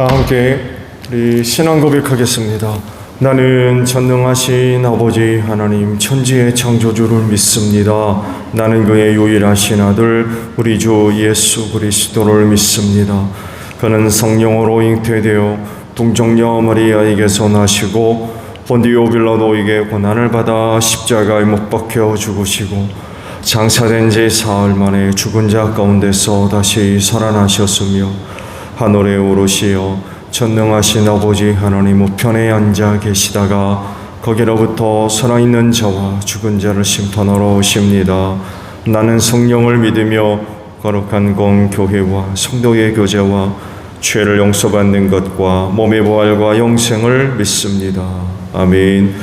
다 함께 우리 신앙 고백하겠습니다. 나는 전능하신 아버지 하나님 천지의 창조주를 믿습니다. 나는 그의 유일하신 아들 우리 주 예수 그리스도를 믿습니다. 그는 성령으로 잉태되어 동정녀 마리아에게서 나시고 본디오 빌라도에게 고난을 받아 십자가에 못 박혀 죽으시고 장사된 지 사흘 만에 죽은 자 가운데서 다시 살아나셨으며 하늘에 오르시어 전능하신 아버지 하나님 우편에 앉아 계시다가 거기로부터 살아있는 자와 죽은 자를 심판하러 오십니다. 나는 성령을 믿으며 거룩한 공교회와 성도의 교제와 죄를 용서받는 것과 몸의 부활과 영생을 믿습니다. 아멘.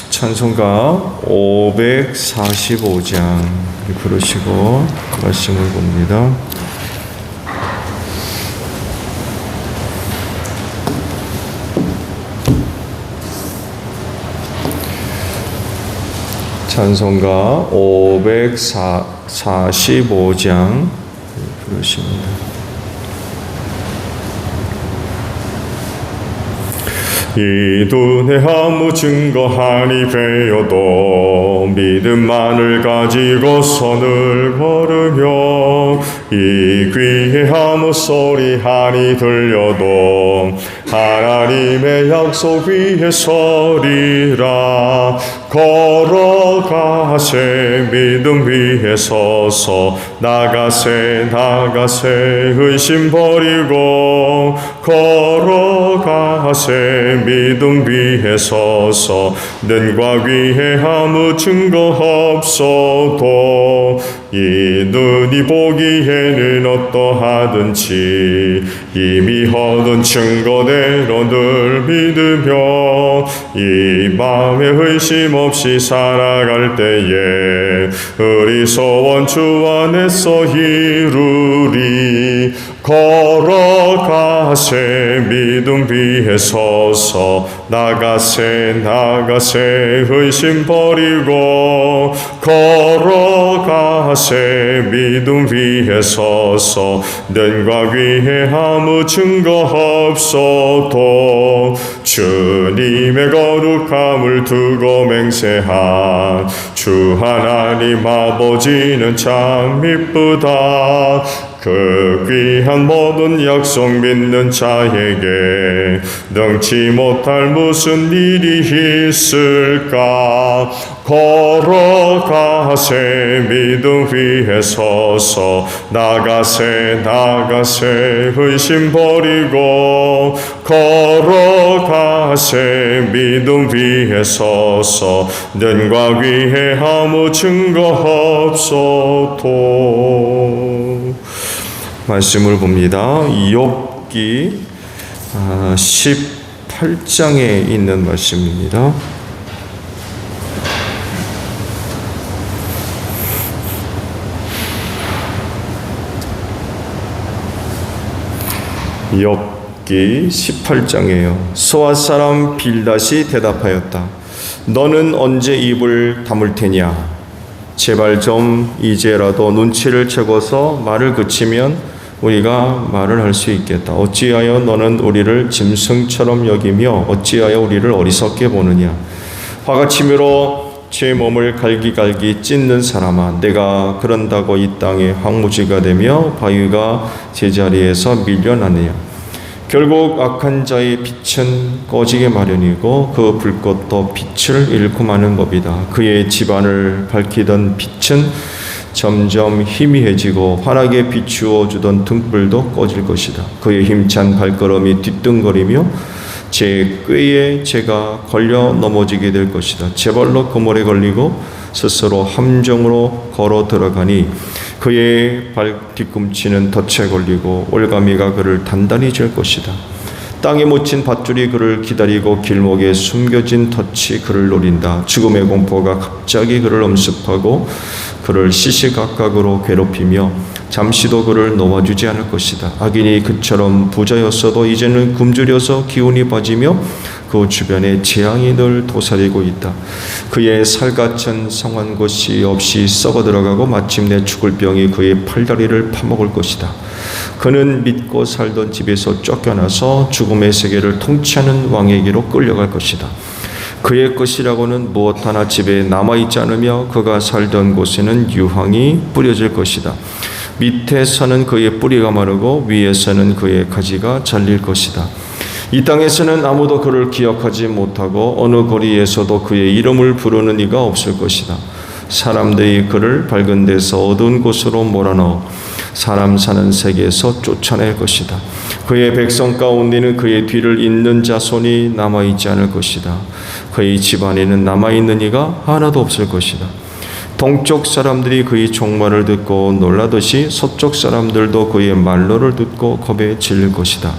찬송가 545장 부르시고 말씀을 봅니다. 찬송가 545장 부르십니다. 이 눈에 아무 증거하니 베어도 믿음만을 가지고 선을 걸으며 이 귀에 아무 소리 하니 들려도 하나님의 약속 위에 서리라. 걸어가세 믿음 위에 서서 나가세 의심 버리고 걸어가세 믿음 위에 서서 눈과 귀에 아무 증거 없어도 이 눈이 보기에는 어떠하든지 이미 얻은 증거대로 늘 믿으며 이 마음에 의심 없이 살아갈 때에 우리 소원 주 안에서 이루리. 걸어가세 믿음 위에 서서 나가세 의심 버리고 걸어가세 믿음 위에 서서 눈과 귀에 아무 증거 없어도 주님의 거룩함을 두고 맹세한 주 하나님 아버지는 참 이쁘다. 그 귀한 모든 약속 믿는 자에게 능치 못할 무슨 일이 있을까. 걸어가세 믿음 위에 서서 나가세 의심 버리고 걸어가세 믿음 위에 서서 눈과 귀에 아무 증거 없어도. 말씀을 봅니다. 욥기 18장에 있는 말씀입니다. 욥기 18장이에요. 소앗 사람 빌닷이 대답하였다. 너는 언제 입을 다물 테냐? 제발 좀 이제라도 눈치를 채고서 말을 그치면 우리가 말을 할 수 있겠다. 어찌하여 너는 우리를 짐승처럼 여기며 어찌하여 우리를 어리석게 보느냐? 화가 치밀어 제 몸을 갈기갈기 찢는 사람아, 내가 그런다고 이 땅에 황무지가 되며 바위가 제자리에서 밀려나느냐? 결국 악한 자의 빛은 꺼지게 마련이고 그 불꽃도 빛을 잃고 마는 법이다. 그의 집안을 밝히던 빛은 점점 희미해지고 환하게 비추어 주던 등불도 꺼질 것이다. 그의 힘찬 발걸음이 뒤뚱거리며 제 꾀에 제가 걸려 넘어지게 될 것이다. 제 발로 그물에 걸리고 스스로 함정으로 걸어 들어가니 그의 발 뒤꿈치는 덫에 걸리고 올가미가 그를 단단히 쥘 것이다. 땅에 묻힌 밧줄이 그를 기다리고 길목에 숨겨진 덫이 그를 노린다. 죽음의 공포가 갑자기 그를 엄습하고 그를 시시각각으로 괴롭히며 잠시도 그를 놓아주지 않을 것이다. 악인이 그처럼 부자였어도 이제는 굶주려서 기운이 빠지며 그 주변에 재앙이 늘 도사리고 있다. 그의 살갗은 성한 곳이 없이 썩어 들어가고 마침내 죽을 병이 그의 팔다리를 파먹을 것이다. 그는 믿고 살던 집에서 쫓겨나서 죽음의 세계를 통치하는 왕에게로 끌려갈 것이다. 그의 것이라고는 무엇 하나 집에 남아있지 않으며 그가 살던 곳에는 유황이 뿌려질 것이다. 밑에서는 그의 뿌리가 마르고 위에서는 그의 가지가 잘릴 것이다. 이 땅에서는 아무도 그를 기억하지 못하고 어느 거리에서도 그의 이름을 부르는 이가 없을 것이다. 사람들이 그를 밝은 데서 어두운 곳으로 몰아넣어 사람 사는 세계에서 쫓아낼 것이다. 그의 백성 가운데는 그의 뒤를 잇는 자손이 남아있지 않을 것이다. 그의 집안에는 남아있는 이가 하나도 없을 것이다. 동쪽 사람들이 그의 종말을 듣고 놀라듯이 서쪽 사람들도 그의 말로를 듣고 겁에 질릴 것이다.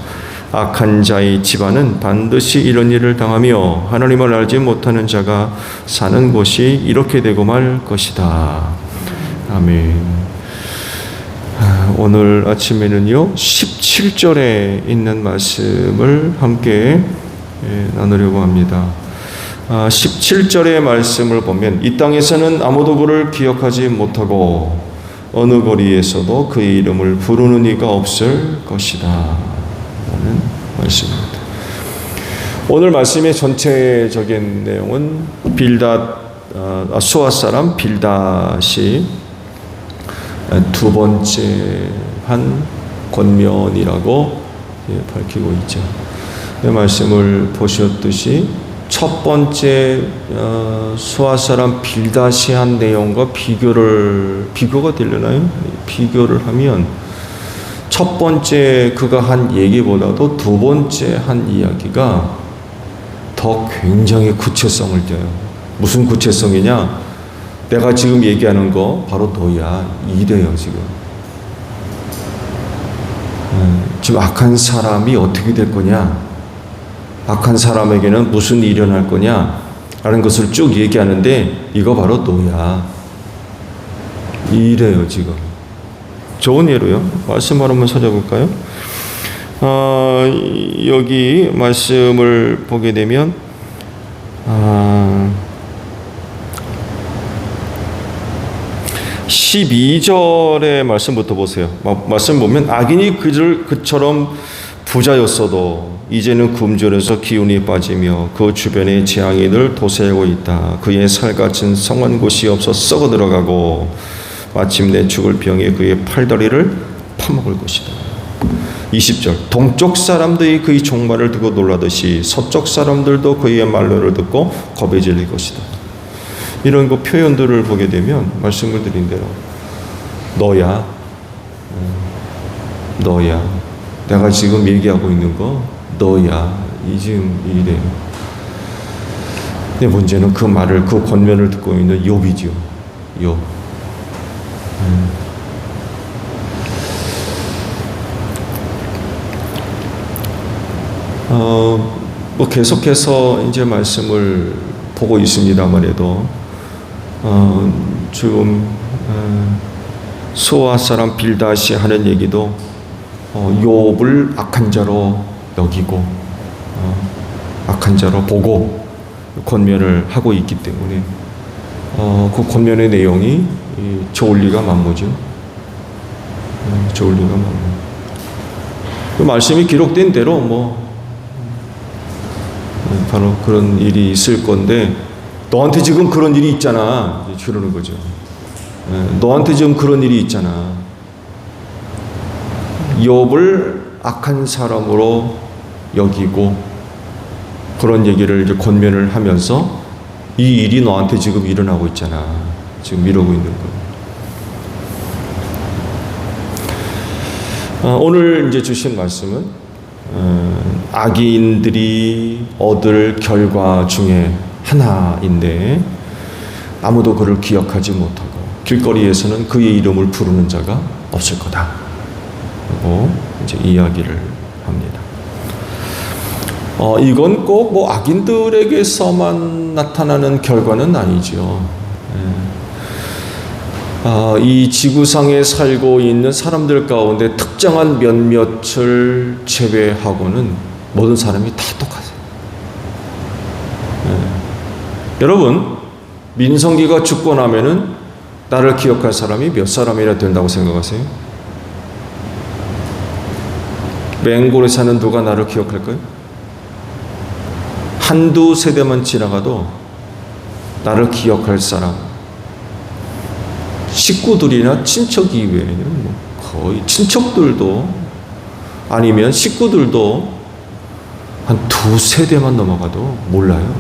악한 자의 집안은 반드시 이런 일을 당하며 하나님을 알지 못하는 자가 사는 곳이 이렇게 되고 말 것이다. 아멘. 오늘 아침에는요 17절에 있는 말씀을 함께 나누려고 합니다. 17절의 말씀을 보면 이 땅에서는 아무도 그를 기억하지 못하고 어느 거리에서도 그의 이름을 부르는 이가 없을 것이다 라는 말씀입니다. 오늘 말씀의 전체적인 내용은 수아 사람 빌닷이 두 번째 한 권면이라고 밝히고 있죠. 이 말씀을 보셨듯이 첫 번째 수아 사람 빌닷이 한 내용과 비교가 되려나요? 비교를 하면 첫 번째 그가 한 얘기보다도 두 번째 한 이야기가 더 굉장히 구체성을 둬요. 무슨 구체성이냐? 내가 지금 얘기하는 거 바로 너야. 이래요 지금. 지금 악한 사람이 어떻게 될 거냐? 악한 사람에게는 무슨 일이 일어날 거냐? 라는 것을 쭉 얘기하는데 이거 바로 너야. 이래요 지금. 좋은 예로요. 말씀을 한번 찾아볼까요? 여기 말씀을 보게 되면 12절의 말씀부터 보세요. 말씀 보면 악인이 그처럼 부자였어도 이제는 굶주려서 기운이 빠지며 그 주변에 재앙이 늘 도사하고 있다. 그의 살같은 성한 곳이 없어 썩어 들어가고 마침내 죽을 병에 그의 팔다리를 파먹을 것이다. 20절 동쪽 사람들이 그의 종말을 듣고 놀라듯이 서쪽 사람들도 그의 말로를 듣고 겁에 질릴 것이다. 이런 그 표현들을 보게 되면 말씀을 드린 대로 너야 내가 지금 얘기하고 있는 거 너야 이 지금 이래요. 근데 문제는 그 말을 그 권면을 듣고 있는 욥이죠. 욥. 뭐 계속해서 이제 말씀을 보고 있습니다만 해도 지금 수아 사람 빌닷이 하는 얘기도 욥을 악한 자로 여기고 악한 자로 보고 권면을 하고 있기 때문에 그 권면의 내용이 좋을 리가 만무죠. 좋을 리가 만무. 그 말씀이 기록된 대로 뭐 바로 그런 일이 있을 건데 너한테 지금 그런 일이 있잖아. 그러는 거죠. 너한테 지금 그런 일이 있잖아. 욥을 악한 사람으로 여기고 그런 얘기를 이제 권면을 하면서 이 일이 너한테 지금 일어나고 있잖아. 지금 이러고 있는 거. 오늘 이제 주신 말씀은 악인들이 얻을 결과 중에 하나인데 아무도 그를 기억하지 못하고 길거리에서는 그의 이름을 부르는 자가 없을 거다. 라고 이제 이야기를 합니다. 이건 꼭 뭐 악인들에게서만 나타나는 결과는 아니죠. 이 지구상에 살고 있는 사람들 가운데 특정한 몇몇을 제외하고는 모든 사람이 다 똑같아요. 여러분, 민성기가 죽고 나면은 나를 기억할 사람이 몇 사람이나 된다고 생각하세요? 맹골에 사는 누가 나를 기억할까요? 한두 세대만 지나가도 나를 기억할 사람, 식구들이나 친척 이외에는 뭐 거의 친척들도 아니면 식구들도 한 두 세대만 넘어가도 몰라요.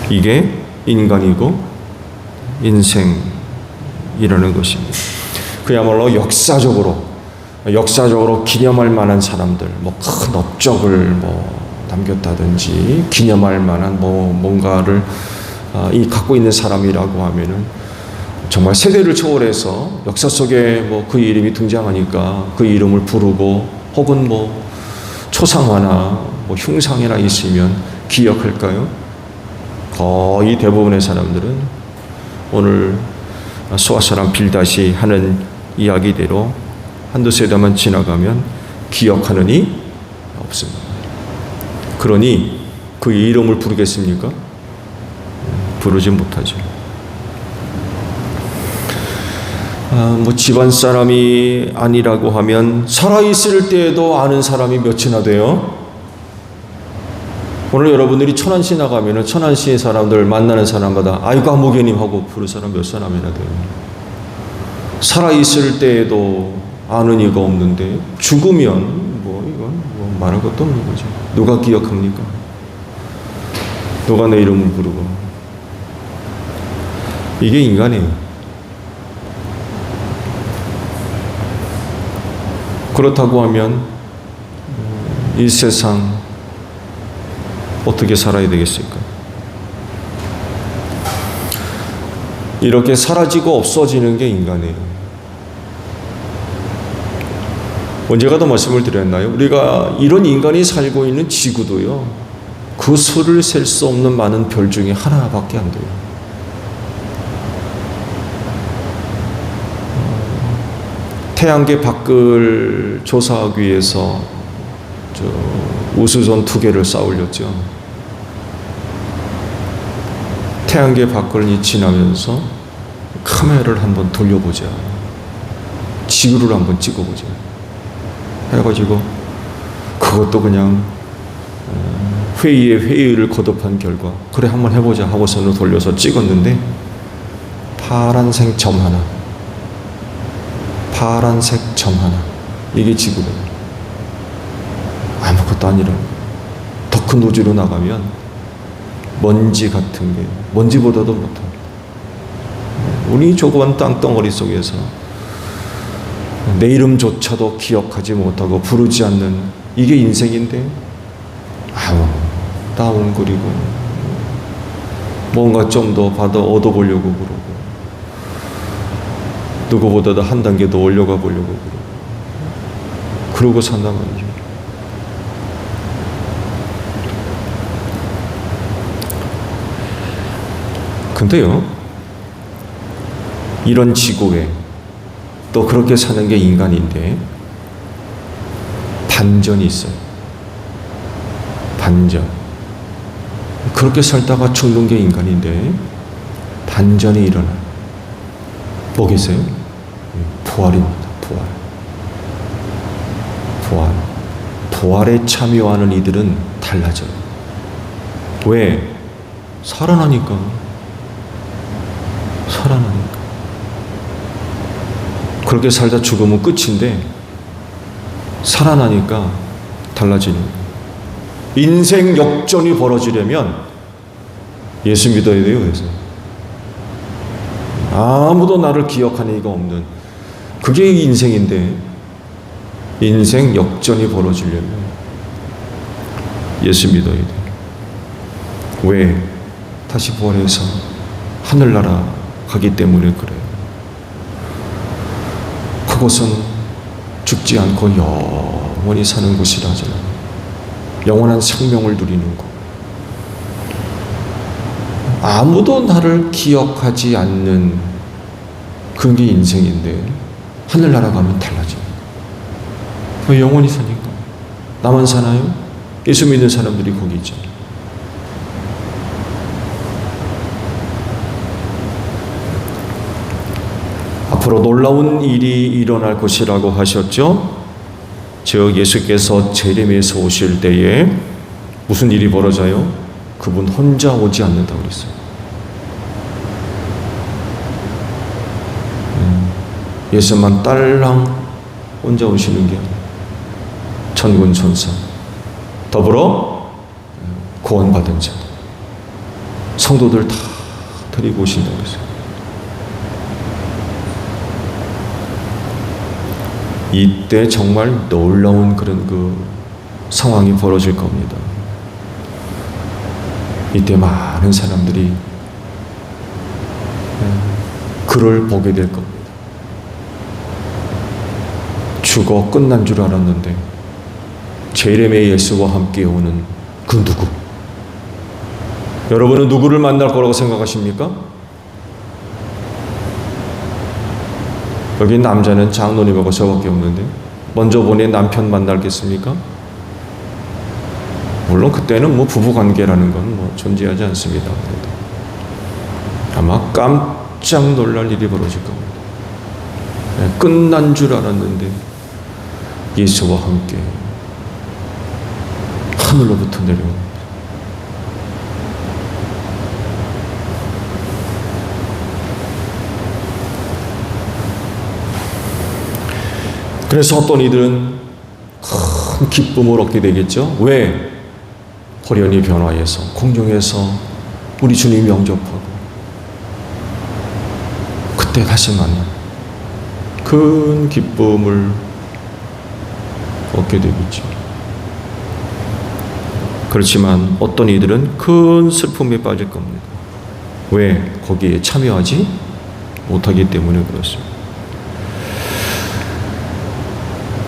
이게 인간이고 인생이라는 것입니다. 그야말로 역사적으로 기념할 만한 사람들, 뭐 큰 업적을 뭐 남겼다든지 기념할 만한 뭐 뭔가를 갖고 있는 사람이라고 하면은 정말 세대를 초월해서 역사 속에 뭐 그 이름이 등장하니까 그 이름을 부르고 혹은 뭐 초상화나 뭐 흉상이나 있으면 기억할까요? 거의 대부분의 사람들은 오늘 소아사람 빌닷이 하는 이야기대로 한두 세대만 지나가면 기억하느니 없습니다. 그러니 그 이름을 부르겠습니까? 부르지 못하죠. 뭐 집안 사람이 아니라고 하면 살아있을 때에도 아는 사람이 몇이나 돼요? 오늘 여러분들이 천안시 나가면 천안시의 사람들 만나는 사람마다 아이고 아무개님 하고 부를 사람 몇 사람이나 돼요. 살아있을 때에도 아는 이가 없는데 죽으면 뭐 이건 뭐 말할 것도 없는 거죠. 누가 기억합니까? 누가 내 이름을 부르고. 이게 인간이에요. 그렇다고 하면 이 세상 어떻게 살아야 되겠습니까? 이렇게 사라지고 없어지는 게 인간이에요. 언제가도 말씀을 드렸나요? 우리가 이런 인간이 살고 있는 지구도요, 그 수를 셀 수 없는 많은 별 중에 하나밖에 안 돼요. 태양계 밖을 조사하기 위해서 우주선 2개를 쌓아 올렸죠. 태양계 밖을 지나면서 카메라를 한번 돌려보자. 지구를 한번 찍어보자. 해가지고 그것도 그냥 회의에 회의를 거듭한 결과 그래 한번 해보자 하고서는 돌려서 찍었는데 파란색 점 하나, 파란색 점 하나, 이게 지구예요. 아무것도 아니라는 거예요. 더 큰 우주로 나가면 먼지 같은 게 먼지보다도 못합니다. 우리 조그만 땅덩어리 속에서 내 이름조차도 기억하지 못하고 부르지 않는 이게 인생인데 다운거리고 뭔가 좀 더 받아 얻어보려고 그러고 누구보다도 한 단계 더 올려가 보려고 그러고 산단 말이죠. 근데요, 이런 지구에 또 그렇게 사는 게 인간인데 반전이 있어요. 반전. 그렇게 살다가 죽는 게 인간인데 반전이 일어나요. 뭐겠어요? 부활입니다. 부활. 부활에 참여하는 이들은 달라져요. 왜? 살아나니까. 그렇게 살다 죽으면 끝인데 살아나니까 달라지는 거예요. 인생 역전이 벌어지려면 예수 믿어야 돼요. 그래서 아무도 나를 기억하는 이가 없는 그게 인생인데 인생 역전이 벌어지려면 예수 믿어야 돼요. 왜? 다시 부활해서 하늘나라 가기 때문에 그래요. 그것은 죽지 않고 영원히 사는 곳이라 하잖아요. 영원한 생명을 누리는 곳. 아무도 나를 기억하지 않는 그게 인생인데 하늘나라 가면 달라집니다. 영원히 사니까. 나만 사나요? 예수 믿는 사람들이 거기 있잖아요. 앞으로 바로 놀라운 일이 일어날 것이라고 하셨죠. 즉 예수께서 재림에서 오실 때에 무슨 일이 벌어져요? 그분 혼자 오지 않는다고 그랬어요. 예수만 딸랑 혼자 오시는 게 아니에요. 천군 천사 더불어 구원받은 자 성도들 다 데리고 오신다고 그랬어요. 이때 정말 놀라운 그런 그 상황이 벌어질 겁니다. 이때 많은 사람들이 그를 보게 될 겁니다. 죽어 끝난 줄 알았는데 재림의 예수와 함께 오는 그 누구? 여러분은 누구를 만날 거라고 생각하십니까? 여기 남자는 장로님하고 저밖에 없는데 먼저 보낸 남편 만나겠습니까? 물론 그때는 뭐 부부관계라는 건 뭐 존재하지 않습니다. 아마 깜짝 놀랄 일이 벌어질 겁니다. 끝난 줄 알았는데 예수와 함께 하늘로부터 내려옵니다. 그래서 어떤 이들은 큰 기쁨을 얻게 되겠죠. 왜? 호련히 변화해서 공중에서 우리 주님 영접하고 그때 다시 만나 큰 기쁨을 얻게 되겠죠. 그렇지만 어떤 이들은 큰 슬픔에 빠질 겁니다. 왜? 거기에 참여하지 못하기 때문에 그렇습니다.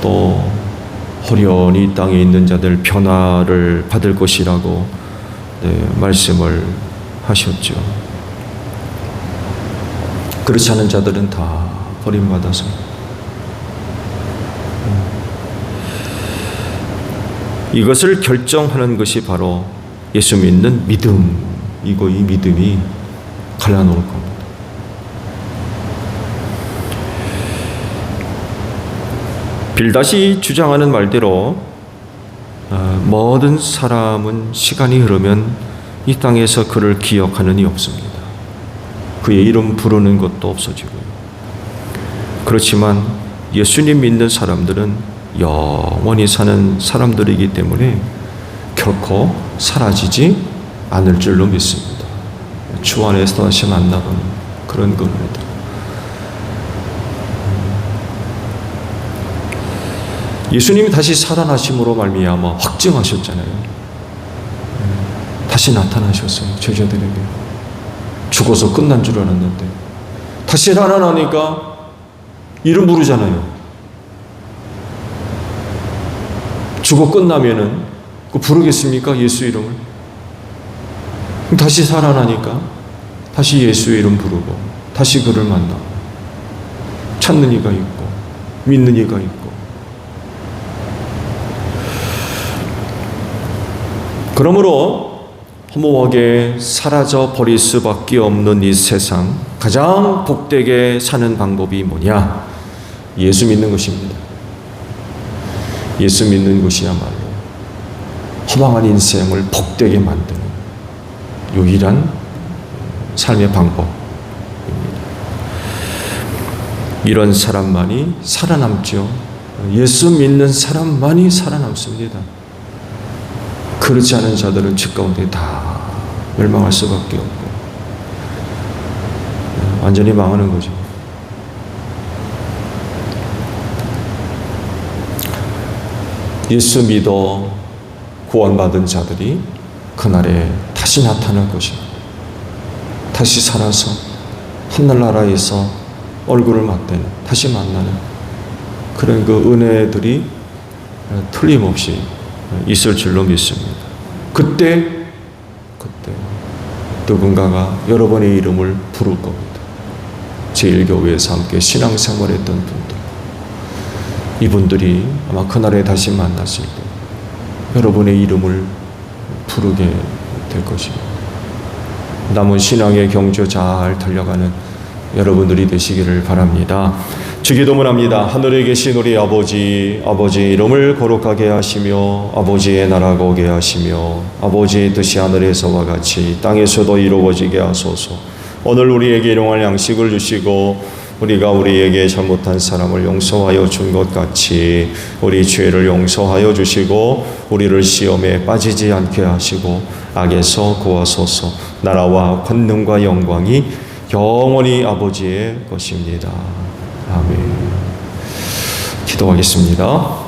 또 호련히 땅에 있는 자들 변화를 받을 것이라고 말씀을 하셨죠. 그렇지 않은 자들은 다 버림받아서 이것을 결정하는 것이 바로 예수 믿는 믿음이고 이 믿음이 갈라놓을 겁니다. 빌닷이 주장하는 말대로 모든 사람은 시간이 흐르면 이 땅에서 그를 기억하는 이 없습니다. 그의 이름 부르는 것도 없어지고요. 그렇지만 예수님 믿는 사람들은 영원히 사는 사람들이기 때문에 결코 사라지지 않을 줄로 믿습니다. 주 안에서 다시 만나보는 그런 겁니다. 예수님이 다시 살아나심으로 말미암아 확증하셨잖아요. 다시 나타나셨어요. 제자들에게. 죽어서 끝난 줄 알았는데 다시 살아나니까 이름 부르잖아요. 죽어 끝나면은 부르겠습니까? 예수 이름을. 다시 살아나니까 다시 예수의 이름 부르고 다시 그를 만나고 찾는 이가 있고 믿는 이가 있고 그러므로 허무하게 사라져 버릴 수밖에 없는 이 세상 가장 복되게 사는 방법이 뭐냐? 예수 믿는 것입니다. 예수 믿는 것이야말로 허망한 인생을 복되게 만드는 유일한 삶의 방법입니다. 이런 사람만이 살아남죠. 예수 믿는 사람만이 살아남습니다. 그렇지 않은 자들은 집 가운데 다 멸망할 수밖에 없고 완전히 망하는 거죠. 예수 믿어 구원받은 자들이 그날에 다시 나타날 것입니다. 다시 살아서 하늘나라에서 얼굴을 맞대는 다시 만나는 그런 그 은혜들이 틀림없이 있을 줄로 믿습니다. 그때 누군가가 여러분의 이름을 부를 겁니다. 제1교회에서 함께 신앙생활했던 분들, 이분들이 아마 그날에 다시 만났을 때 여러분의 이름을 부르게 될 것입니다. 남은 신앙의 경주 잘 달려가는 여러분들이 되시기를 바랍니다. 주기도문합니다. 하늘에 계신 우리 아버지, 아버지의 이름을 거룩하게 하시며 아버지의 나라가 오게 하시며 아버지의 뜻이 하늘에서와 같이 땅에서도 이루어지게 하소서. 오늘 우리에게 일용할 양식을 주시고 우리가 우리에게 잘못한 사람을 용서하여 준 것 같이 우리 죄를 용서하여 주시고 우리를 시험에 빠지지 않게 하시고 악에서 구하소서. 나라와 권능과 영광이 영원히 아버지의 것입니다. 아멘. 기도하겠습니다.